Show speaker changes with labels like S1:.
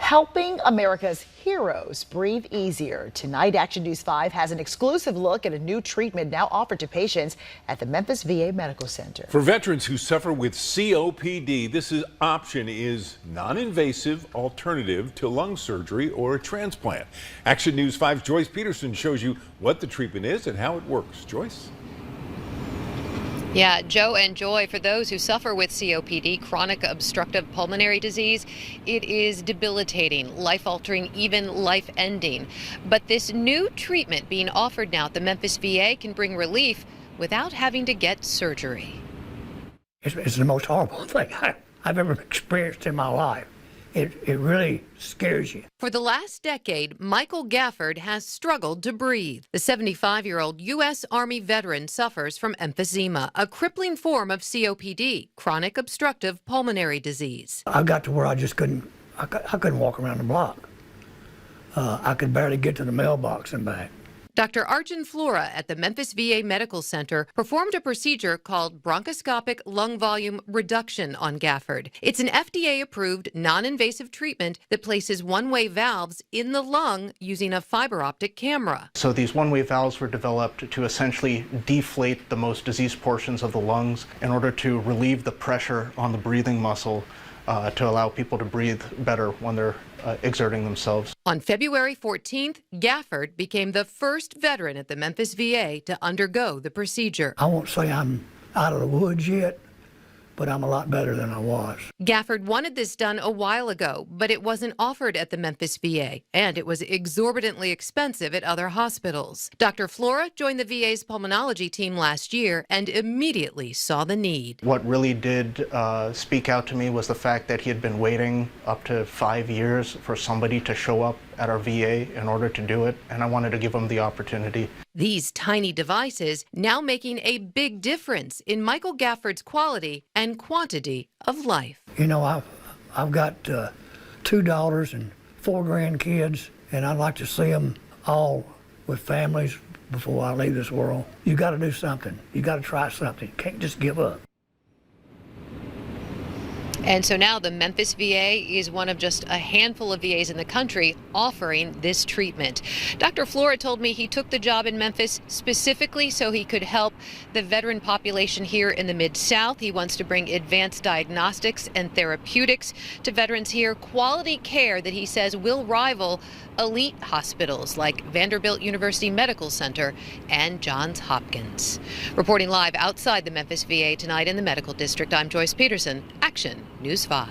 S1: Helping America's heroes breathe easier. Tonight, Action News 5 has an exclusive look at a new treatment now offered to patients at the Memphis VA Medical Center.
S2: For veterans who suffer with COPD, this option is non-invasive alternative to lung surgery or a transplant. Action News 5's Joyce Peterson shows you what the treatment is and how it works. Joyce?
S3: Yeah, Joe and Joy, for those who suffer with COPD, chronic obstructive pulmonary disease, it is debilitating, life-altering, even life-ending. But this new treatment being offered now at the Memphis VA can bring relief without having to get surgery.
S4: It's the most horrible thing I've ever experienced in my life. It really scares you.
S3: For the last decade, Michael Gafford has struggled to breathe. The 75-year-old U.S. Army veteran suffers from emphysema, a crippling form of COPD, chronic obstructive pulmonary disease.
S4: I got to where I just couldn't walk around the block. I could barely get to the mailbox and back.
S3: Dr. Arjun Flora at the Memphis VA Medical Center performed a procedure called bronchoscopic lung volume reduction on Gafford. It's an FDA-approved, non-invasive treatment that places one-way valves in the lung using a fiber optic camera.
S5: So these one-way valves were developed to essentially deflate the most diseased portions of the lungs in order to relieve the pressure on the breathing muscle to allow people to breathe better when they're exerting themselves.
S3: On February 14th, Gafford became the first veteran at the Memphis VA to undergo the procedure.
S4: I won't say I'm out of the woods yet, but I'm a lot better than I was.
S3: Gafford wanted this done a while ago, but it wasn't offered at the Memphis VA, and it was exorbitantly expensive at other hospitals. Dr. Flora joined the VA's pulmonology team last year and immediately saw the need.
S5: What really did speak out to me was the fact that he had been waiting up to 5 years for somebody to show up at our VA in order to do it, and I wanted to give him the opportunity.
S3: These tiny devices now making a big difference in Michael Gafford's quality and quantity of life.
S4: You know, I've got 2 daughters and 4 grandkids, and I'd like to see them all with families before I leave this world. You got to do something. You got to try something. You can't just give up.
S3: And so now the Memphis VA is one of just a handful of VAs in the country offering this treatment. Dr. Flora told me he took the job in Memphis specifically so he could help the veteran population here in the Mid-South. He wants to bring advanced diagnostics and therapeutics to veterans here, quality care that he says will rival elite hospitals like Vanderbilt University Medical Center and Johns Hopkins. Reporting live outside the Memphis VA tonight in the Medical District, I'm Joyce Peterson, Action News 5.